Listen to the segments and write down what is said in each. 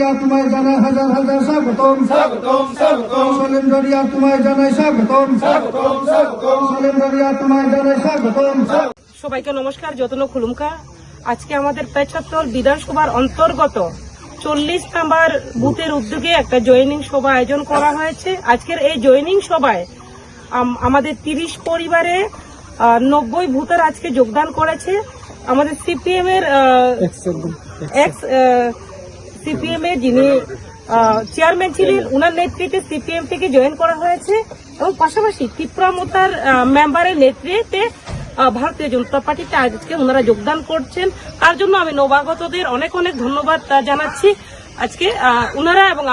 ডরিয়া তোমায় জানাই হাজার হাজার স্বাগতম স্বাগতম স্বাগতম সলিম ডরিয়া তোমায় জানাই স্বাগতম স্বাগতম স্বাগতম সলিম ডরিয়া তোমায় জানাই স্বাগতম। সবাইকে নমস্কার, যতন খুলুমকা। আজকে আমাদের পেছাত্তর বিধানসভার অন্তর্গত 40 নাম্বার বুথের উদ্যোগে একটা জয়েনিং সভা আয়োজন করা হয়েছে। আজকের এই জয়েনিং সভায় আমাদের 30 পরিবারে 90 ভোটার আজকে যোগদান করেছে। আমাদের সিপিএম এর যিনি চেয়ারম্যান ছিলেন, উনার নেতৃত্বে সিপিএম থেকে জয়েন করা হয়েছে এবং পাশাপাশি ত্রিপুরা মোতার মেম্বারের নেতৃত্বে ভারতীয় জনতা পার্টিতে আজকে ওনারা যোগদান করছেন। তার জন্য আমি নবাগতদের অনেক অনেক ধন্যবাদ জানাচ্ছি। আজকে ওনারা এবং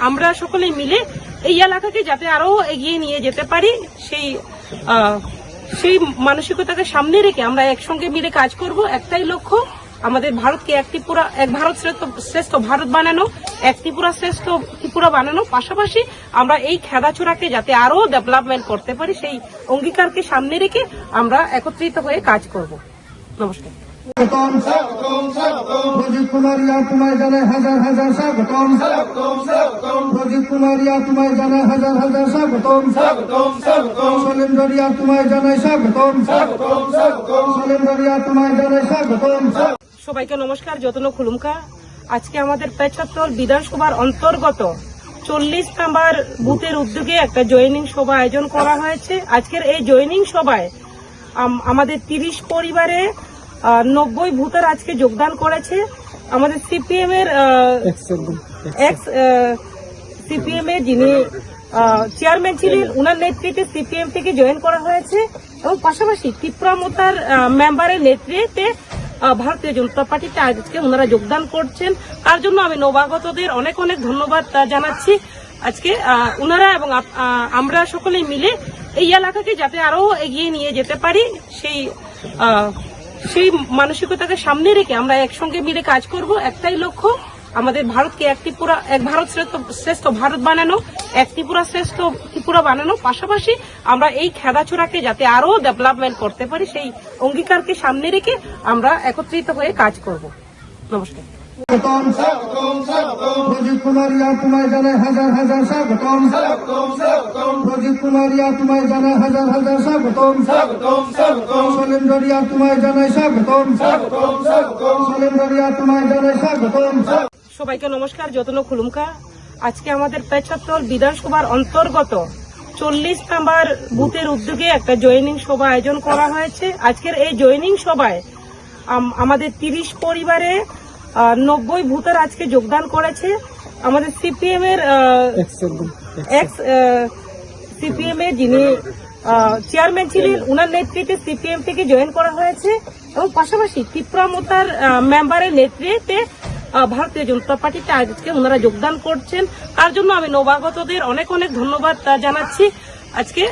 আমরা সকলেই মিলে এই এলাকাকে যাতে আরো এগিয়ে নিয়ে যেতে পারি সেই মানসিকতাকে সামনে রেখে আমরা একসঙ্গে মিলে কাজ করব। একটাই লক্ষ্য, আমাদের ভারতকে এক ভারত শ্রেষ্ঠ ভারত বানানো, এক শ্রেষ্ঠ ত্রিপুরা বানানো। পাশাপাশি আমরা এই খেলাচোরাকে যাতে আরো ডেভেলপমেন্ট করতে পারি সেই অঙ্গীকারকে সামনে রেখে আমরা একত্রিত হয়ে কাজ করব। নমস্কার। প্রদীপ কুমারিয়া তোমায় জানাই হাজার হাজার স্বাগতম স্বাগতম স্বাগতম প্রদীপ কুমারিয়া তোমায় জানাই হাজার হাজার স্বাগতম স্বাগতম স্বাগতম সলিম ডরিয়া তোমায় জানাই স্বাগতম স্বাগতম স্বাগতম সলিম ডরিয়া তোমায় জানাই স্বাগতম। সবাইকে নমস্কার, যতন খুলুমকা। আজকে আমাদের পেছাত্তর বিধানসভার অন্তর্গত 40 নাম্বার বুথের উদ্যোগে একটা জয়েনিং সভা আয়োজন করা হয়েছে। আজকের এই জয়েনিং সভায় আমাদের 30 পরিবারে 90 ভোটার আজকে যোগদান করেছে। আমাদের সিপিএম এর যিনি চেয়ারম্যান ছিলেন, উনার নেতৃত্বে সিপিএম থেকে জয়েন করা হয়েছে এবং পাশাপাশি ত্রিপুরা মোতার মেম্বারের নেতৃত্বে ভারতীয় জনতা পার্টিতে আজকে ওনারা যোগদান করছেন। তার জন্য আমি নবাগতদের অনেক অনেক ধন্যবাদ জানাচ্ছি। আজকে ওনারা এবং আমরা সকলেই মিলে এই এলাকাকে যাতে আরো এগিয়ে নিয়ে যেতে পারি সেই মানসিকতাকে সামনে রেখে আমরা একসঙ্গে মিলে কাজ করব। একটাই লক্ষ্য, আমাদের ভারতকে এক ভারত শ্রেষ্ঠ ভারত বানানো, এক শ্রেষ্ঠ ত্রিপুরা বানানো। পাশাপাশি আমরা এই খেলাচোরাকে যাতে আরো ডেভেলপমেন্ট করতে পারি সেই অঙ্গীকারকে সামনে রেখে আমরা একত্রিত হয়ে কাজ করব। নমস্কার। প্রদীপ কুমারিয়া তোমায় জানাই হাজার হাজার স্বাগতম স্বাগতম স্বাগতম প্রদীপ কুমারিয়া তোমায় জানাই হাজার হাজার স্বাগতম স্বাগতম স্বাগতম সলিম ডরিয়া তোমায় জানাই স্বাগতম স্বাগতম স্বাগতম সলিম ডরিয়া তোমায় জানাই স্বাগতম। সবাইকে নমস্কার, যতন খুলুমকা। আজকে আমাদের পেছাত্তর বিধানসভার অন্তর্গত 40 নাম্বার বুথের উদ্যোগে একটা জয়েনিং সভা আয়োজন করা হয়েছে। আজকের এই জয়েনিং সভায় আমাদের 30 পরিবারে 90 ভোটার আজকে যোগদান করেছে। আমাদের সিপিএম এর যিনি চেয়ারম্যান ছিলেন, উনার নেতৃত্বে সিপিএম থেকে জয়েন করা হয়েছে এবং পাশাপাশি ত্রিপুরা মোতার মেম্বারের নেতৃত্বে ভারতীয় জনতা পার্টিতে আজকে ওনারা যোগদান করছেন। তার জন্য আমি নবাগতদের অনেক অনেক ধন্যবাদ জানাচ্ছি। আজকে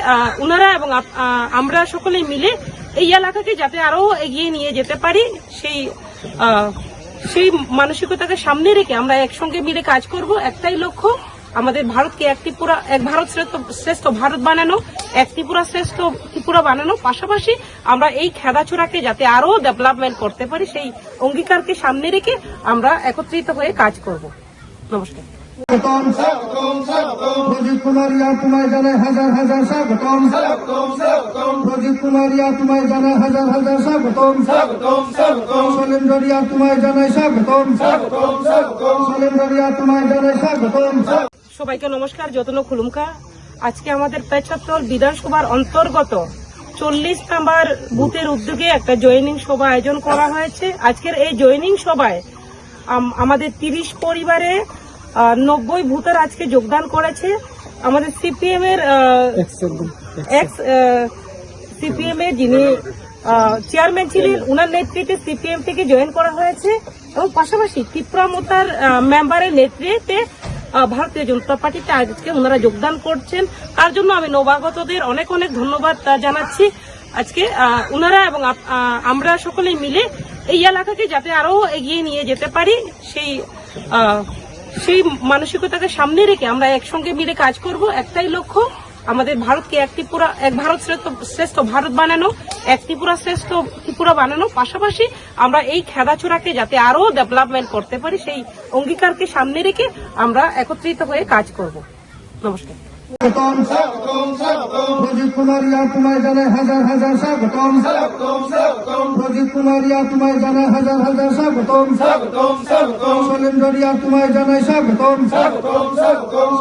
ওনারা এবং আমরা সকলেই মিলে এই এলাকাকে যাতে আরো এগিয়ে নিয়ে যেতে পারি সেই মানসিকতাকে সামনে রেখে আমরা একসঙ্গে মিলে কাজ করব। একটাই লক্ষ্য, আমাদের ভারতকে এক ভারত শ্রেষ্ঠ ভারত বানানো, এক শ্রেষ্ঠ ত্রিপুরা বানানো। পাশাপাশি আমরা এই খেলাচোরাকে যাতে আরো ডেভেলপমেন্ট করতে পারি সেই অঙ্গীকারকে সামনে রেখে আমরা একত্রিত হয়ে কাজ করব। নমস্কার। প্রদীপ কুমারিয়া তোমায় জানাই হাজার হাজার স্বাগতম স্বাগতম স্বাগতম প্রদীপ কুমারিয়া তোমায় জানাই হাজার হাজার স্বাগতম স্বাগতম স্বাগতম সলিম ডরিয়া তোমায় জানাই স্বাগতম স্বাগতম স্বাগতম সলিম ডরিয়া তোমায় জানাই স্বাগতম। সবাইকে নমস্কার, যতন খুলুমকা। আজকে আমাদের পেছাত্তর বিধানসভার অন্তর্গত 40 নাম্বার বুথের উদ্যোগে একটা জয়েনিং সভা আয়োজন করা হয়েছে। আজকের এই জয়েনিং সভায় আমাদের 30 পরিবারে 90 ভোটার আজকে যোগদান করেছে। আমাদের সিপিএম এর যিনি চেয়ারম্যান ছিলেন, উনার নেতৃত্বে সিপিএম থেকে জয়েন করা হয়েছে এবং পাশাপাশি ত্রিপুরা মোতার মেম্বারের নেতৃত্বে ভারতীয় জনতা পার্টিতে আজকে ওনারা যোগদান করছেন। তার জন্য আমি নবাগতদের অনেক অনেক ধন্যবাদ জানাচ্ছি। আজকে ওনারা এবং আমরা সকলেই মিলে এই এলাকাকে যাতে আরো এগিয়ে নিয়ে যেতে পারি সেই মানসিকতাকে সামনে রেখে আমরা একসঙ্গে মিলে কাজ করব। একটাই লক্ষ্য, আমাদের ভারতকে এক ভারত শ্রেষ্ঠ ভারত বানানো, এক ত্রিপুরা শ্রেষ্ঠ ত্রিপুরা বানানো, পাশাপাশি আমরা এই খেলাধুলাকে যাতে আরো ডেভেলপমেন্ট করতে পারি সেই অঙ্গীকারকে সামনে রেখে আমরা একত্রিত হয়ে কাজ করব। নমস্কার। প্রদীপ কুমারিয়া তোমায় জানাই হাজার হাজার স্বাগতম। প্রদীপ কুমারিয়া তোমায় জানাই হাজার হাজার স্বাগতম। সলেন্ডরিয়া তোমায় জানাই স্বাগতম।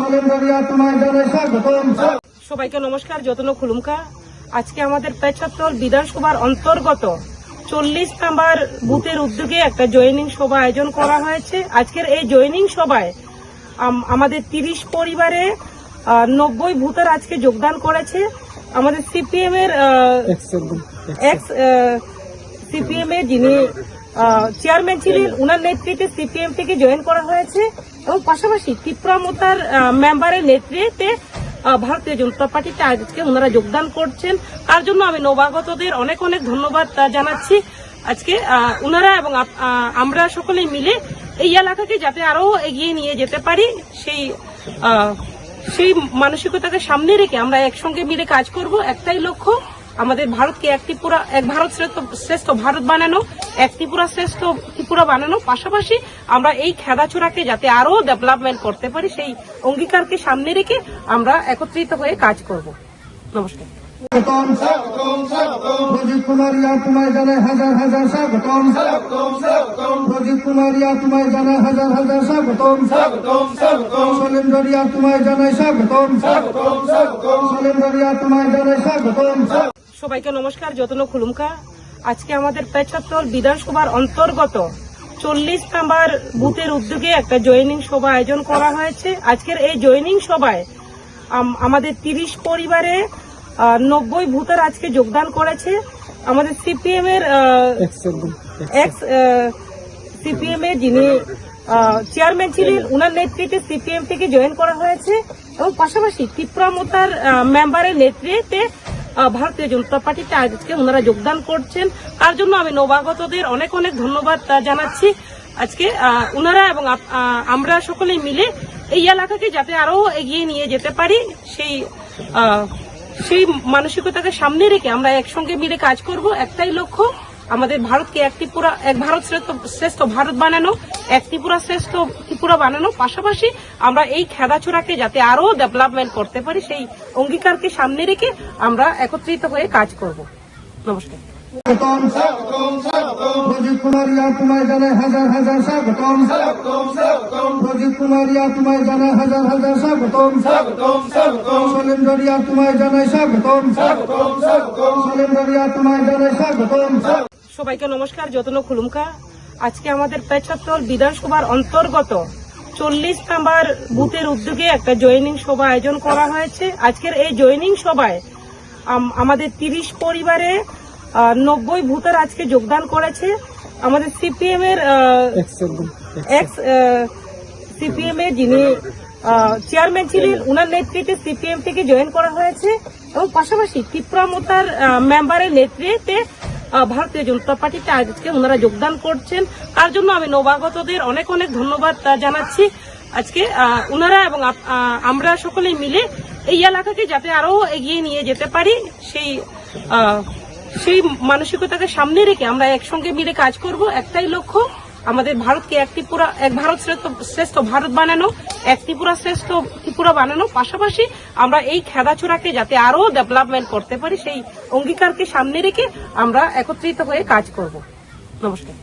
সলেন্ডরিয়া তোমায় জানাই স্বাগতম। সবাইকে নমস্কার, যতন খুলুমকা। আজকে আমাদের পেছাত্তর বিধানসভার অন্তর্গত 40 নাম্বার বুথের উদ্যোগে একটা জয়েনিং সভা আয়োজন করা হয়েছে। আজকের এই জয়েনিং সভায় আমাদের 30 পরিবারে 90 ভোটার আজকে যোগদান করেছে। আমাদের সিপিএম এর যিনি চেয়ারম্যান ছিলেন, উনার নেতৃত্বে সিপিএম থেকে জয়েন করা হয়েছে এবং পাশাপাশি ত্রিপুরা মোতার মেম্বারের নেতৃত্বে ভারতীয় জনতা পার্টিতে আজকে ওনারা যোগদান করছেন। তার জন্য আমি নবাগতদের অনেক অনেক ধন্যবাদ জানাচ্ছি। আজকে ওনারা এবং আমরা সকলেই মিলে এই এলাকাকে যাতে আরো এগিয়ে নিয়ে যেতে পারি সেই মানসিকতাকে সামনে রেখে আমরা একসঙ্গে মিলে কাজ করব। একটাই লক্ষ্য, আমাদের ভারতকে এক ভারত শ্রেষ্ঠ ভারত বানানো, এক ত্রিপুরা শ্রেষ্ঠ ত্রিপুরা বানানো, পাশাপাশি আমরা এই খেলাধুলাকে যাতে আরো ডেভেলপমেন্ট করতে পারি সেই অঙ্গীকারকে সামনে রেখে আমরা একত্রিত হয়ে কাজ করব। নমস্কার। প্রদীপ কুমারিয়া তোমায় জানাই হাজার হাজার স্বাগতম। প্রদীপ কুমারিয়া তোমায় জানাই হাজার হাজার স্বাগতম। সলেন্ডরিয়া তোমায় জানাই স্বাগতম। সলেন্ডরিয়া তোমায় জানাই স্বাগতম। সবাইকে নমস্কার, যতন খুলুমকা। আজকে আমাদের 75 বিধানসভার অন্তর্গত 40 নাম্বার বুথের উদ্যোগে একটা জয়েনিং সভা আয়োজন করা হয়েছে। আজকের এই জয়েনিং সভায় আমাদের 30 পরিবারে 90 ভোটার আজকে যোগদান করেছে। আমাদের সিপিএম এর যিনি চেয়ারম্যান ছিলেন, উনার নেতৃত্বে সিপিএম থেকে জয়েন করা হয়েছে এবং পাশাপাশি ত্রিপুরা মোতার মেম্বারের নেতৃত্বে ভারতীয় জনতা পার্টিতে আজকে ওনারা যোগদান করছেন। তার জন্য আমি নবাগতদের অনেক অনেক ধন্যবাদ জানাচ্ছি। আজকে ওনারা এবং আমরা সকলেই মিলে এই এলাকাকে যাতে আরো এগিয়ে নিয়ে যেতে পারি সেই মানসিকতাকে সামনে রেখে আমরা একসঙ্গে মিলে কাজ করব। একটাই লক্ষ্য, আমাদের ভারতকে এক ভারত শ্রেষ্ঠ ভারত বানানো, এক ত্রিপুরা শ্রেষ্ঠ ত্রিপুরা বানানো, পাশাপাশি আমরা এই খেলাধুলাকে যাতে আরো ডেভেলপমেন্ট করতে পারি সেই অঙ্গীকারকে সামনে রেখে আমরা একত্রিত হয়ে কাজ করব। নমস্কার। প্রদীপ কুমারিয়া তোমায় জানাই হাজার হাজার স্বাগতম। প্রদীপ কুমারিয়া তোমায় জানাই হাজার হাজার স্বাগতম। সলেন্ডরিয়া তোমায় জানাই স্বাগতম। সলেন্ডরিয়া তোমায় জানাই স্বাগতম। সবাইকে নমস্কার, যতন খুলুমকা। আজকে আমাদের 75 বিধানসভার অন্তর্গত 40 নাম্বার বুথের উদ্যোগে একটা জয়েনিং সভা আয়োজন করা হয়েছে। আজকের এই জয়েনিং সভায় আমাদের 30 পরিবারে 90 ভোটার আজকে যোগদান করেছে। আমাদের সিপিএম এর যিনি চেয়ারম্যান ছিলেন, উনার নেতৃত্বে সিপিএম থেকে জয়েন করা হয়েছে এবং পাশাপাশি ত্রিপুরা মোতার মেম্বারের নেতৃত্বে ভারতীয় জনতা পার্টিতে আজকে ওনারা যোগদান করছেন। তার জন্য আমি নবাগতদের অনেক অনেক ধন্যবাদ জানাচ্ছি। আজকে ওনারা এবং আমরা সকলেই মিলে এই এলাকাকে যাতে আরো এগিয়ে নিয়ে যেতে পারি সেই মানসিকতাকে সামনে রেখে আমরা একসঙ্গে মিলে কাজ করব। একটাই লক্ষ্য, আমাদের ভারতকে এক ভারত শ্রেষ্ঠ ভারত বানানো, এক ত্রিপুরা শ্রেষ্ঠ ত্রিপুরা বানানো, পাশাপাশি আমরা এই খেলাধুলাকে যাতে আরো ডেভেলপমেন্ট করতে পারি সেই অঙ্গীকারকে সামনে রেখে আমরা একত্রিত হয়ে কাজ করব। নমস্কার।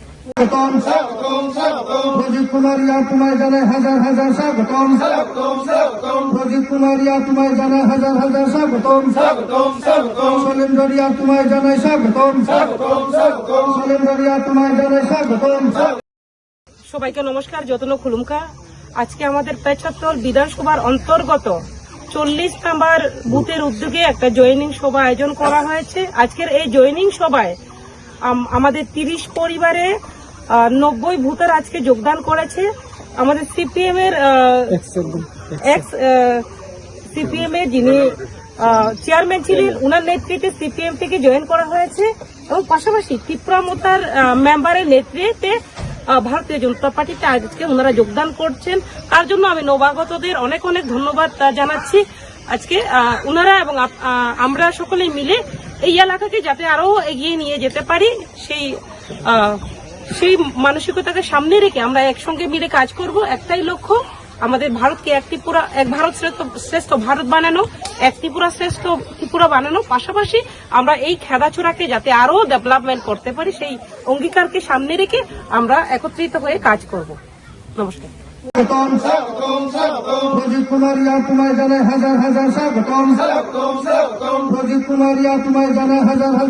প্রদীপ কুমারিয়া তোমায় জানাই হাজার হাজার স্বাগতম। প্রদীপ কুমারিয়া তোমায় জানাই হাজার হাজার স্বাগতম। সলেন্ডরিয়া তোমায় জানাই স্বাগতম। সলেন্ডরিয়া তোমায় জানাই স্বাগতম। সবাইকে নমস্কার, যতন খুলুমকা। আজকে আমাদের 75 বিধানসভার অন্তর্গত 40 নাম্বার বুথের উদ্যোগে একটা জয়েনিং সভা আয়োজন করা হয়েছে। আজকের এই জয়েনিং সভায় আমাদের 30 পরিবারে 90 ভোটার আজকে যোগদান করেছে। আমাদের সিপিএম এর যিনি চেয়ারম্যান ছিলেন, উনার নেতৃত্বে সিপিএম থেকে জয়েন করা হয়েছে এবং পাশাপাশি ত্রিপুরা মোতার মেম্বারের নেতৃত্বে ভারতীয় জনতা পার্টিতে আজকে ওনারা যোগদান করছেন। তার জন্য আমি নবাগতদের অনেক অনেক ধন্যবাদ জানাচ্ছি। আজকে ওনারা এবং আমরা সকলে মিলে এই এলাকাকে যাতে আরো এগিয়ে নিয়ে যেতে পারি সেই মানসিকতাকে সামনে রেখে আমরা একসঙ্গে মিলে কাজ করব। একটাই লক্ষ্য, আমাদের ভারতকে এক ভারত শ্রেষ্ঠ ভারত বানানো, এক শ্রেষ্ঠ ত্রিপুরা বানানো। পাশাপাশি আমরা এই খেদাচোরাকে যাতে আরো ডেভেলপমেন্ট করতে পারি সেই অঙ্গীকারকে সামনে রেখে আমরা একত্রিত হয়ে কাজ করব। নমস্কার। প্রদীপ কুমারিয়া তোমায় জানাই হাজার হাজার স্বাগতম। প্রদীপ কুমারিয়া তোমায় জানাই হাজার হাজার